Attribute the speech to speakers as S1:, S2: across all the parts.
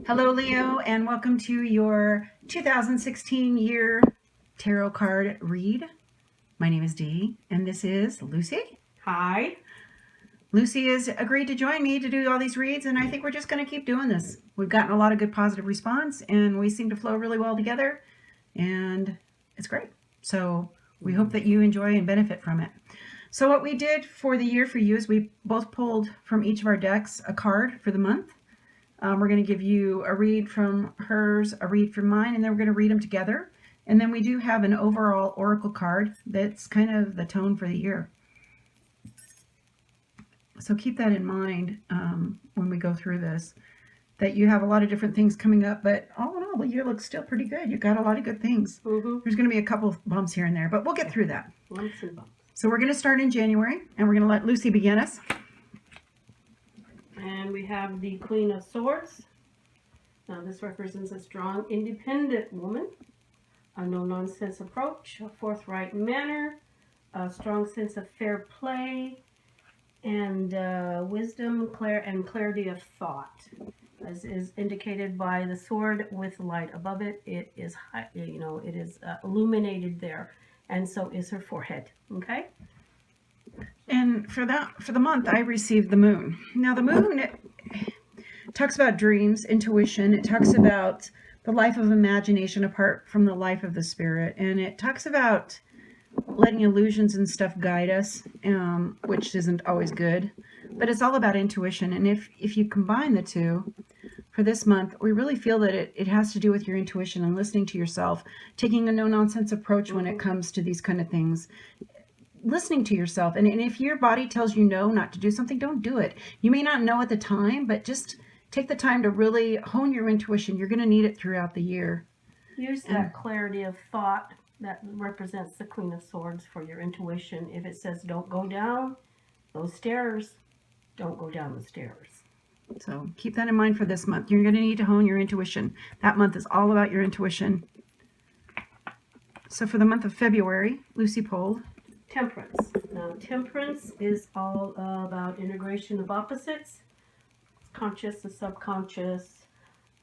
S1: Hello, Leo, and welcome to your 2016 year tarot card read. My name is Dee, and this is Lucy.
S2: Hi.
S1: Lucy has agreed to join me to do all these reads, and I think we're just going to keep doing this. We've gotten a lot of good positive response, and we seem to flow really well together, and it's great. So we hope that you enjoy and benefit from it. So what we did for the year for you is we both pulled from each of our decks a card for the month. We're going to give you a read from hers, a read from mine, and then we're going to read them together. And then we do have an overall oracle card that's kind of the tone for the year. So keep that in mind when we go through this, that you have a lot of different things coming up, but all in all, the year looks still pretty good. You've got a lot of good things. There's going to be a couple of bumps here and there, but we'll get through that.
S2: Lumps and bumps.
S1: So we're going to start in January, and we're going to let Lucy begin us.
S2: And we have the Queen of Swords. Now this represents a strong, independent woman, a no-nonsense approach, a forthright manner, a strong sense of fair play, and wisdom, clarity of thought. As is indicated by the sword with light above it, it is illuminated there, and so is her forehead. Okay.
S1: And for the month, I received the moon. Now, the moon it talks about dreams, intuition. It talks about the life of imagination apart from the life of the spirit. And it talks about letting illusions and stuff guide us, which isn't always good. But it's all about intuition. And if you combine the two for this month, we really feel that it has to do with your intuition and listening to yourself, taking a no-nonsense approach when it comes to these kind of things. Listening to yourself, and if your body tells you no, not to do something, don't do it. You may not know at the time, but just take the time to really hone your intuition. You're going to need it throughout the year.
S2: Use that clarity of thought that represents the Queen of Swords for your intuition. If it says don't go down those stairs, don't go down the stairs.
S1: So keep that in mind for this month. You're going to need to hone your intuition. That month is all about your intuition. So for the month of February, Lucy pulled
S2: Temperance. Now, temperance is all about integration of opposites, conscious and subconscious,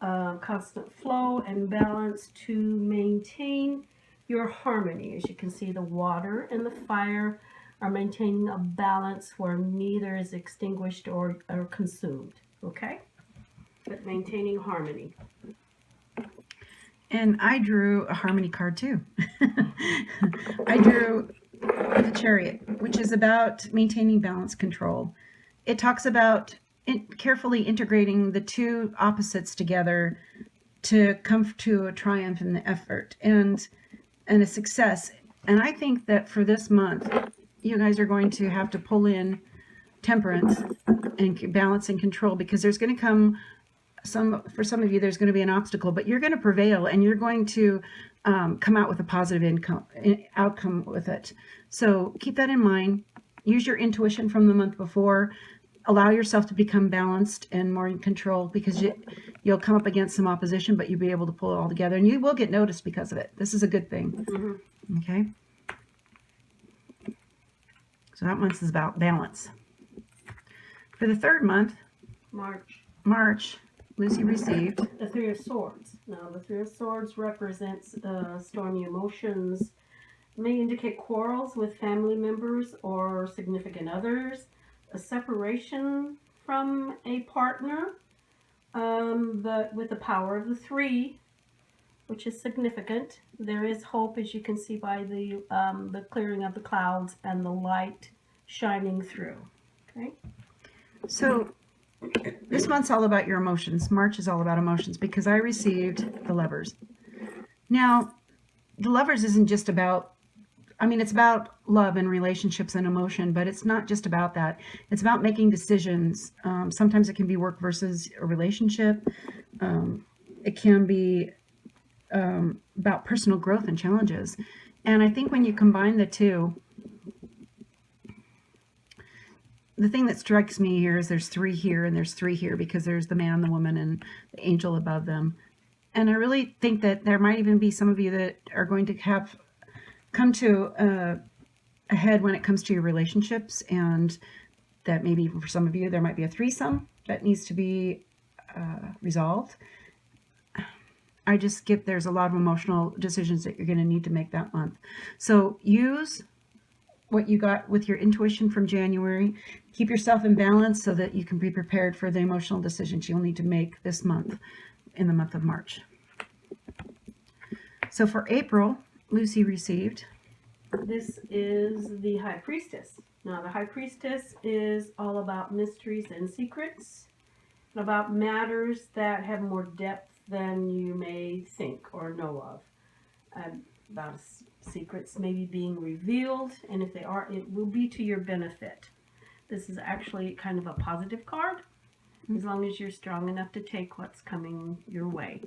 S2: constant flow and balance to maintain your harmony. As you can see, the water and the fire are maintaining a balance where neither is extinguished or consumed. Okay? But maintaining harmony.
S1: And I drew a harmony card too. I drew the Chariot, which is about maintaining balance control. It talks about carefully integrating the two opposites together to come to a triumph in the effort and a success. And I think that for this month, you guys are going to have to pull in temperance and balance and control, because there's going to come for some of you, there's going to be an obstacle, but you're going to prevail, and you're going to come out with a positive outcome with it. So keep that in mind. Use your intuition from the month before. Allow yourself to become balanced and more in control, because you'll come up against some opposition, but you'll be able to pull it all together, and you will get noticed because of it. This is a good thing. Okay? So that month is about balance. For the third month, March, Lucy received
S2: the Three of Swords. Now, the Three of Swords represents stormy emotions. It may indicate quarrels with family members or significant others, a separation from a partner, but with the power of the three, which is significant. There is hope, as you can see by the clearing of the clouds and the light shining through. Okay.
S1: So this month's all about your emotions. March is all about emotions, because I received the Lovers. Now, the Lovers isn't just about, it's about love and relationships and emotion, but it's not just about that. It's about making decisions. Sometimes it can be work versus a relationship. It can be about personal growth and challenges. And I think when you combine the two, the thing that strikes me here is there's three here and there's three here, because there's the man, the woman, and the angel above them. And I really think that there might even be some of you that are going to come to a head when it comes to your relationships, and that maybe for some of you there might be a threesome that needs to be resolved. I just get there's a lot of emotional decisions that you're going to need to make that month. So use what you got with your intuition from January. Keep yourself in balance so that you can be prepared for the emotional decisions you'll need to make this month, in the month of March. So for April, Lucy received.
S2: This is the High Priestess. Now, the High Priestess is all about mysteries and secrets, about matters that have more depth than you may think or know of. About secrets maybe being revealed, and if they are, it will be to your benefit. This is actually kind of a positive card, as long as you're strong enough to take what's coming your way.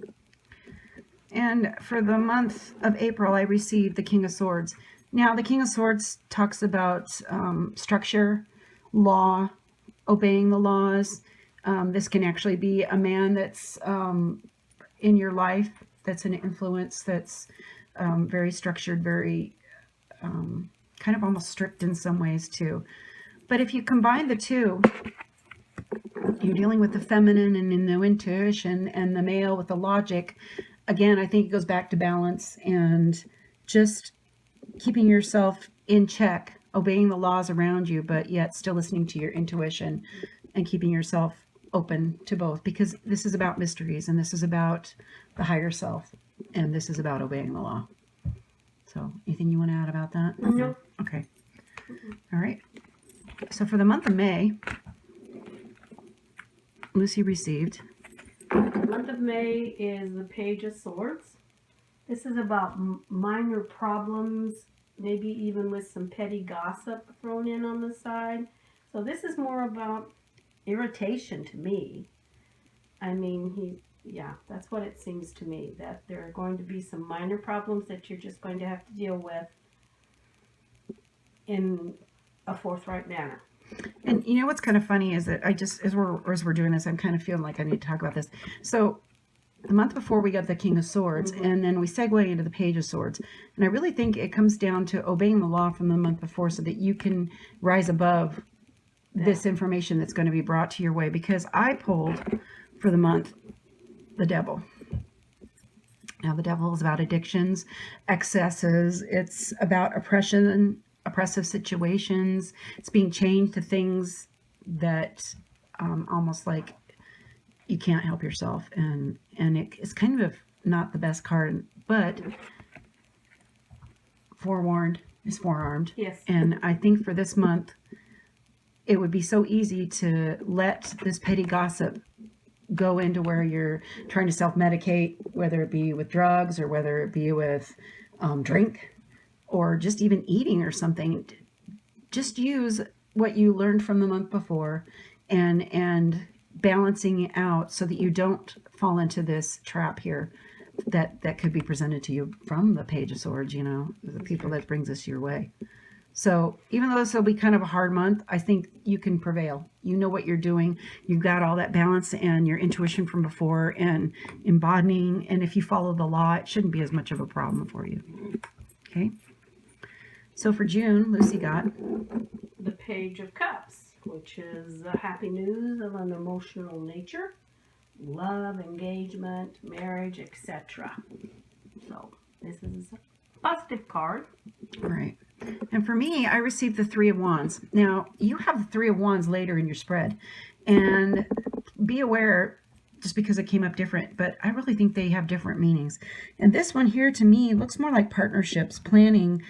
S1: And for the month of April, I received the King of Swords. Now, the King of Swords talks about structure, law, obeying the laws. This can actually be a man that's in your life, that's an influence, that's very structured, very kind of almost strict in some ways too. But if you combine the two, you're dealing with the feminine and in the intuition, and the male with the logic. Again, I think it goes back to balance and just keeping yourself in check, obeying the laws around you, but yet still listening to your intuition and keeping yourself open to both, because this is about mysteries, and this is about the higher self, and this is about obeying the law. So anything you want to add about that?
S2: No.
S1: Okay. All right. So for the month of May, Lucy received.
S2: The month of May is the Page of Swords. This is about minor problems, maybe even with some petty gossip thrown in on the side. So this is more about irritation to me. I mean, that's what it seems to me, that there are going to be some minor problems that you're just going to have to deal with in a forthright manner.
S1: And you know what's kind of funny is that I just, as we're doing this, I'm kind of feeling like I need to talk about this. So the month before we got the King of Swords, and then we segue into the Page of Swords. And I really think it comes down to obeying the law from the month before so that you can rise above this information that's going to be brought to your way. Because I pulled for the month the Devil. Now, the Devil is about addictions, excesses. It's about oppression, oppressive situations. It's being chained to things that almost like you can't help yourself, and it's kind of not the best card, but forewarned is forearmed.
S2: Yes.
S1: And I think for this month, it would be so easy to let this petty gossip go into where you're trying to self-medicate, whether it be with drugs or whether it be with drink or just even eating or something. Just use what you learned from the month before and balancing it out so that you don't fall into this trap here that could be presented to you from the Page of Swords, you know, the people that brings us your way. So even though this will be kind of a hard month, I think you can prevail. You know what you're doing. You've got all that balance and your intuition from before and embodying. And if you follow the law, it shouldn't be as much of a problem for you. Okay. So for June, Lucy got
S2: the Page of Cups, which is the happy news of an emotional nature, love, engagement, marriage, etc. So this is a positive card.
S1: All right. And for me, I received the Three of Wands. Now, you have the Three of Wands later in your spread. And be aware, just because it came up different, but I really think they have different meanings. And this one here, to me, looks more like partnerships, planning,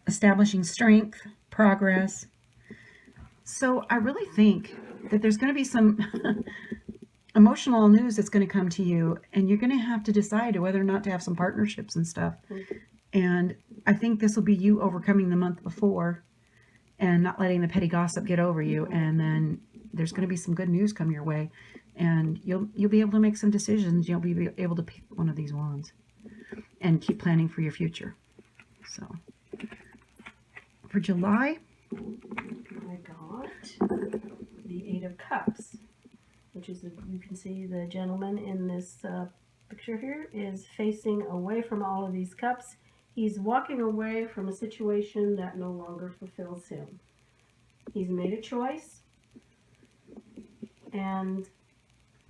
S1: establishing strength, progress. So I really think that there's going to be some emotional news that's going to come to you, and you're going to have to decide whether or not to have some partnerships and stuff. And I think this will be you overcoming the month before and not letting the petty gossip get over you. And then there's going to be some good news come your way, and you'll be able to make some decisions. You'll be able to pick one of these wands and keep planning for your future. So for July,
S2: I got the Eight of Cups, which is, you can see the gentleman in this picture here is facing away from all of these cups. He's walking away from a situation that no longer fulfills him. He's made a choice, and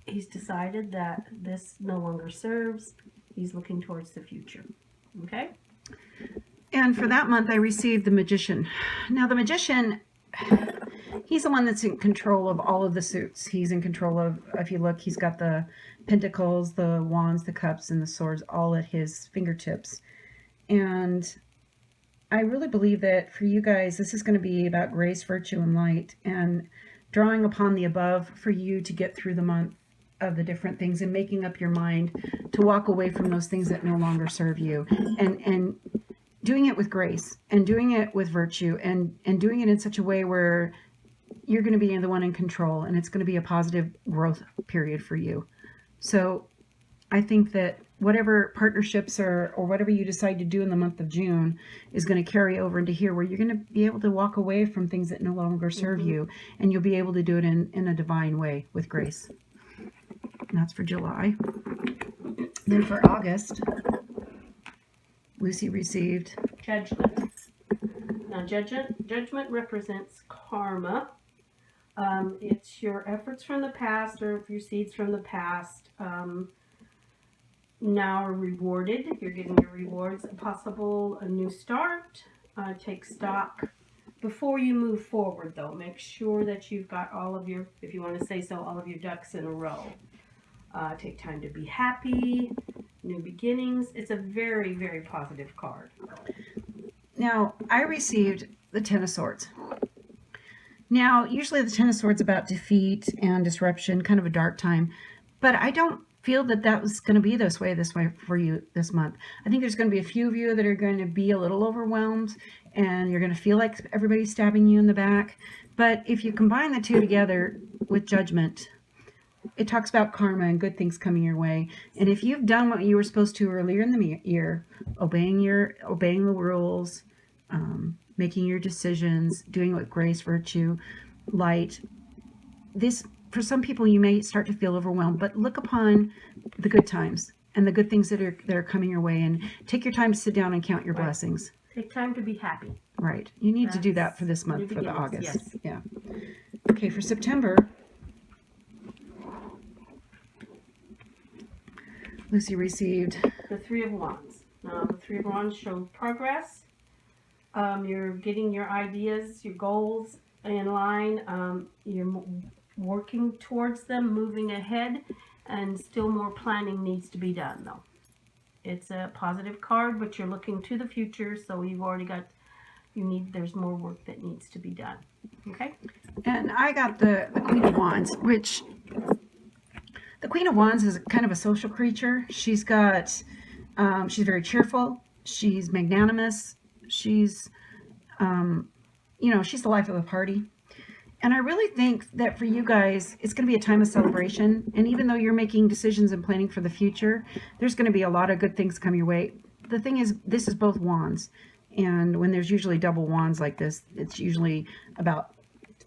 S2: He's decided that this no longer serves. He's looking towards the future. Okay?
S1: And for that month, I received the Magician. Now, the Magician, he's the one that's in control of all of the suits. He's in control of, if you look, he's got the pentacles, the wands, the cups, and the swords all at his fingertips. And I really believe that for you guys, this is going to be about grace, virtue, and light, and drawing upon the above for you to get through the month of the different things and making up your mind to walk away from those things that no longer serve you, and doing it with grace and doing it with virtue and doing it in such a way where you're going to be the one in control, and it's going to be a positive growth period for you. So I think that whatever partnerships or whatever you decide to do in the month of June is going to carry over into here, where you're going to be able to walk away from things that no longer serve you, and you'll be able to do it in a divine way with grace. And that's for July. Then for August, Lucy received
S2: Judgment. Now, judgment represents karma. It's your efforts from the past, or your seeds from the past, now are rewarded. You're getting your rewards. A new start. Take stock before you move forward, though. Make sure that you've got all of your, if you want to say so, all of your ducks in a row. Take time to be happy. New beginnings. It's a very, very positive card.
S1: Now, I received the Ten of Swords. Now, usually the Ten of Swords about defeat and disruption, kind of a dark time, but I don't feel that that was going to be this way for you this month. I think there's going to be a few of you that are going to be a little overwhelmed, and you're going to feel like everybody's stabbing you in the back. But if you combine the two together with Judgment, it talks about karma and good things coming your way. And if you've done what you were supposed to earlier in the year, obeying the rules, making your decisions, doing it with grace, virtue, light, this, for some people, you may start to feel overwhelmed, but look upon the good times and the good things that are coming your way, and take your time to sit down and count your blessings.
S2: Take time to be happy.
S1: Right. You need to do that for this month, for the August.
S2: Yes.
S1: Yeah. Okay, for September, Lucy received
S2: the Three of Wands. Now, the Three of Wands shows progress. You're getting your ideas, your goals in line. You're working towards them, moving ahead, and still more planning needs to be done, though. It's a positive card, but you're looking to the future, so you've already got, there's more work that needs to be done. Okay?
S1: And I got the Queen of Wands, which the Queen of Wands is kind of a social creature. She's got, she's very cheerful. She's magnanimous. She's, she's the life of the party. And I really think that for you guys, it's going to be a time of celebration. And even though you're making decisions and planning for the future, there's going to be a lot of good things come your way. The thing is, this is both wands. And when there's usually double wands like this, it's usually about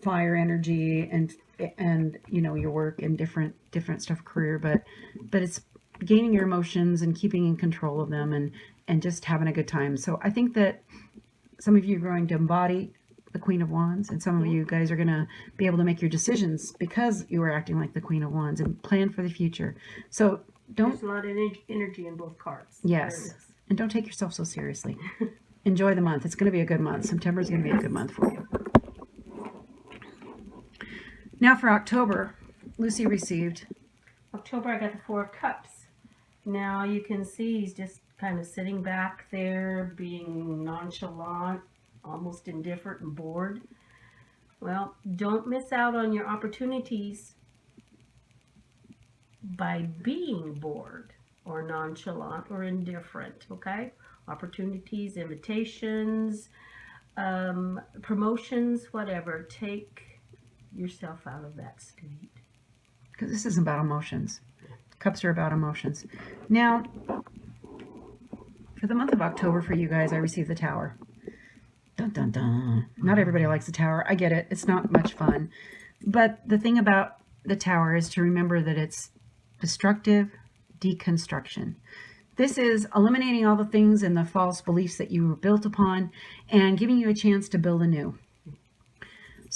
S1: fire energy and your work and different stuff, career. But it's gaining your emotions and keeping in control of them and just having a good time. So I think that some of you are going to embody the Queen of Wands, and some of you guys are going to be able to make your decisions because you are acting like the Queen of Wands and plan for the future. So
S2: there's a lot of energy in both cards.
S1: Yes, and don't take yourself so seriously. Enjoy the month. It's going to be a good month. September is going to be a good month for you. Now for October, Lucy received.
S2: October, I got the Four of Cups. Now you can see he's just kind of sitting back there, being nonchalant, almost indifferent and bored. Well, don't miss out on your opportunities by being bored or nonchalant or indifferent, okay? Opportunities, invitations, promotions, whatever. Take yourself out of that state.
S1: Because this is about emotions. Cups are about emotions. Now, for the month of October for you guys, I received the Tower. Dun, dun, dun. Not everybody likes the Tower. I get it. It's not much fun. But the thing about the Tower is to remember that it's destructive deconstruction. This is eliminating all the things and the false beliefs that you were built upon and giving you a chance to build anew.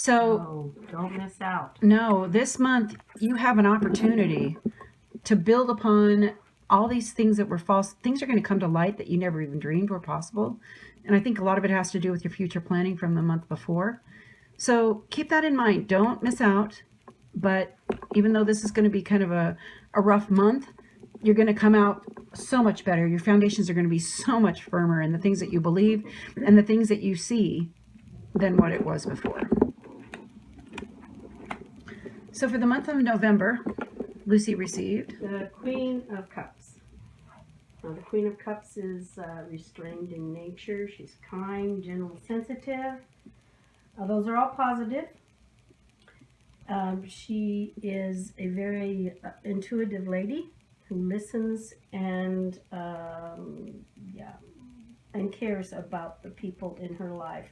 S1: So,
S2: don't miss out.
S1: no, this month you have an opportunity to build upon all these things that were false. Things are going to come to light that you never even dreamed were possible. And I think a lot of it has to do with your future planning from the month before. So keep that in mind. Don't miss out. But even though this is going to be kind of a rough month, you're going to come out so much better. Your foundations are going to be so much firmer in the things that you believe and the things that you see than what it was before. So for the month of November, Lucy received
S2: the Queen of Cups. Now, the Queen of Cups is restrained in nature. She's kind, gentle, sensitive. Those are all positive. She is a very intuitive lady who listens and cares about the people in her life.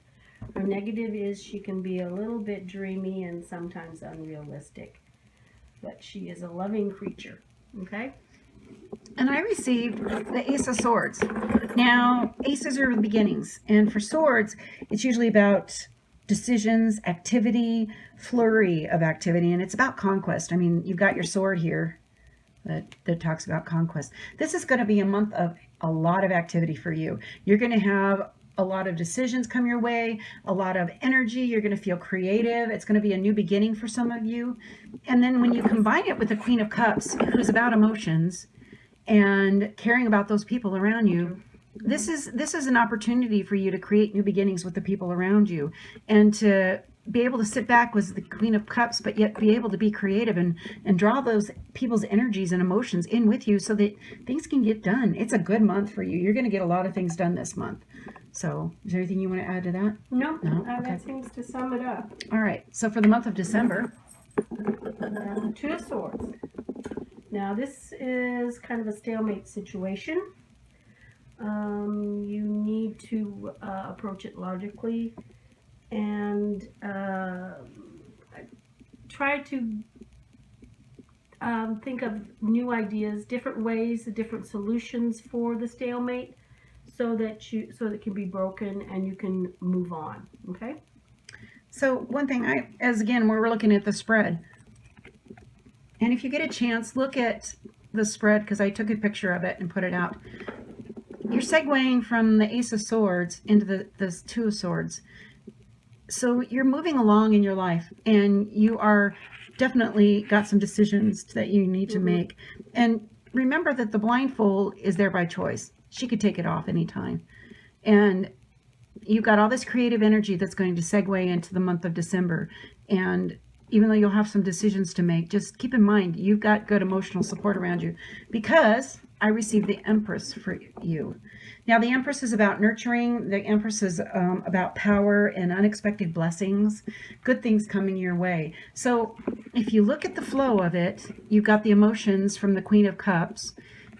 S2: Her negative is she can be a little bit dreamy and sometimes unrealistic, but she is a loving creature. Okay?
S1: And I received the Ace of Swords. Now, aces are the beginnings, and for swords, it's usually about decisions, activity, flurry of activity, and it's about conquest. I mean, you've got your sword here that talks about conquest. This is going to be a month of a lot of activity for you. You're going to have a lot of decisions come your way, a lot of energy. You're going to feel creative. It's going to be a new beginning for some of you. And then when you combine it with the Queen of Cups, who's about emotions and caring about those people around you, this is an opportunity for you to create new beginnings with the people around you and to be able to sit back with the Queen of Cups, but yet be able to be creative and draw those people's energies and emotions in with you so that things can get done. It's a good month for you. You're going to get a lot of things done this month. So is there anything you want to add to that?
S2: No,
S1: Okay.
S2: that seems to sum it up.
S1: All right. So for the month of December,
S2: Two of Swords. Now, this is kind of a stalemate situation. You need to approach it logically and try to think of new ideas, different ways, different solutions for the stalemate, so that it can be broken and you can move on. Okay.
S1: so one thing as again, we're looking at the spread, and if you get a chance, look at the spread because I took a picture of it and put it out. You're segueing from the Ace of Swords into the Two of Swords. So you're moving along in your life, and you are definitely got some decisions that you need to make. And remember that the blindfold is there by choice. She could take it off anytime. And you've got all this creative energy that's going to segue into the month of December. And even though you'll have some decisions to make, just keep in mind you've got good emotional support around you, because I received the Empress for you. Now, the Empress is about nurturing. The Empress is about power and unexpected blessings, good things coming your way. So if you look at the flow of it, you've got the emotions from the Queen of Cups.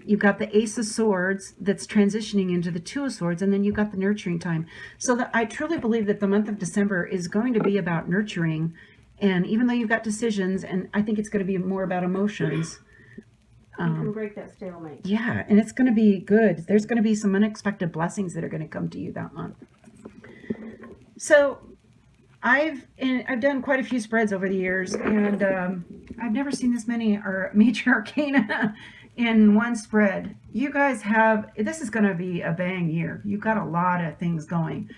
S1: You've got the Ace of Swords that's transitioning into the Two of Swords, and then you've got the nurturing time. So I truly believe that the month of December is going to be about nurturing. And even though you've got decisions, and I think it's going to be more about emotions,
S2: You can break that stalemate.
S1: yeah, and it's going to be good. There's going to be some unexpected blessings that are going to come to you that month. So I've done quite a few spreads over the years, and I've never seen this many major arcana in one spread. You guys this is going to be a bang year. You've got a lot of things going.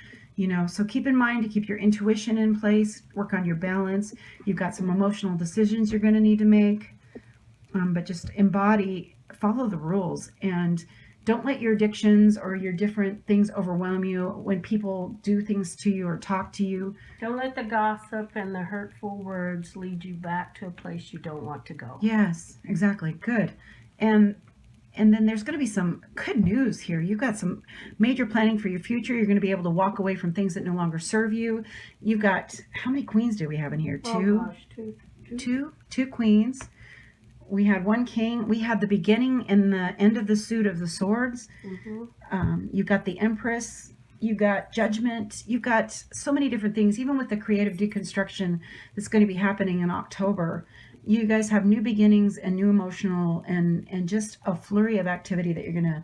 S1: So keep in mind to keep your intuition in place, work on your balance. You've got some emotional decisions you're going to need to make, but just follow the rules, and don't let your addictions or your different things overwhelm you when people do things to you or talk to you.
S2: Don't let the gossip and the hurtful words lead you back to a place you don't want to go.
S1: Yes, exactly. Good. And then there's going to be some good news here. You've got some major planning for your future. You're going to be able to walk away from things that no longer serve you. You've got, how many queens do we have in here? Two?
S2: Oh gosh,
S1: Two queens. We had one king. We had the beginning and the end of the suit of the swords. You've got the Empress. You've got Judgment. You've got so many different things, even with the creative deconstruction that's going to be happening in October. You guys have new beginnings and new emotional and just a flurry of activity that you're going to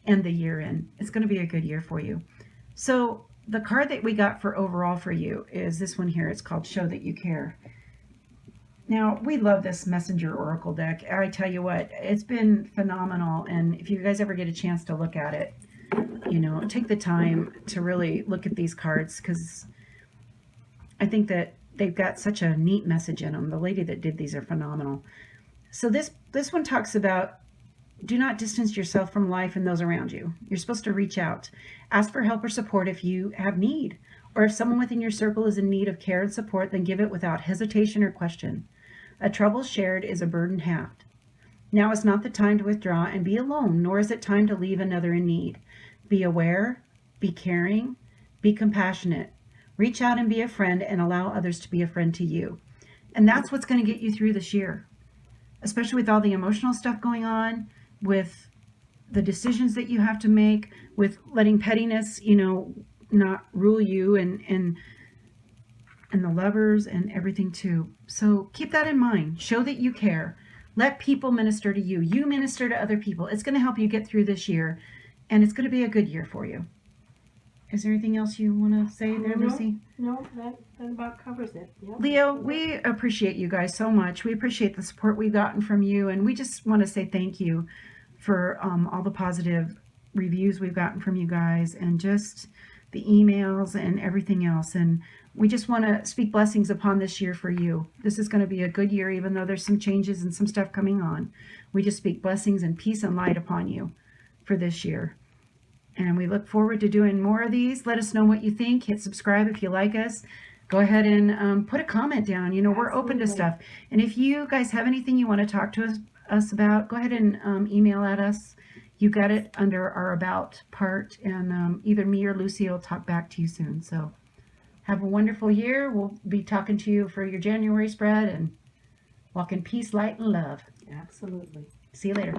S1: end the year in. It's going to be a good year for you. So the card that we got for overall for you is this one here. It's called Show That You Care. Now, we love this Messenger Oracle deck. I tell you what, it's been phenomenal. And if you guys ever get a chance to look at it, take the time to really look at these cards, because I think that they've got such a neat message in them. The lady that did these are phenomenal. So this one talks about, do not distance yourself from life and those around you. You're supposed to reach out. Ask for help or support if you have need. Or if someone within your circle is in need of care and support, then give it without hesitation or question. A trouble shared is a burden halved. Now is not the time to withdraw and be alone, nor is it time to leave another in need. Be aware, be caring, be compassionate. Reach out and be a friend, and allow others to be a friend to you. And that's what's going to get you through this year, especially with all the emotional stuff going on, with the decisions that you have to make, with letting pettiness, not rule you, and the lovers and everything too. So keep that in mind. Show that you care. Let people minister to you. You minister to other people. It's going to help you get through this year, and it's going to be a good year for you. Is there anything else you want to say there, Lucy?
S2: No, that about covers it. Yep.
S1: Leo, we appreciate you guys so much. We appreciate the support we've gotten from you, and we just want to say thank you for all the positive reviews we've gotten from you guys, and just the emails and everything else. And we just want to speak blessings upon this year for you. This is going to be a good year, even though there's some changes and some stuff coming on. We just speak blessings and peace and light upon you for this year. And we look forward to doing more of these. Let us know what you think. Hit subscribe if you like us. Go ahead and put a comment down. We're open to stuff. And if you guys have anything you want to talk to us about, go ahead and email at us. You got it under our About part. And either me or Lucy will talk back to you soon. So have a wonderful year. We'll be talking to you for your January spread. And walk in peace, light, and love.
S2: Absolutely.
S1: See you later.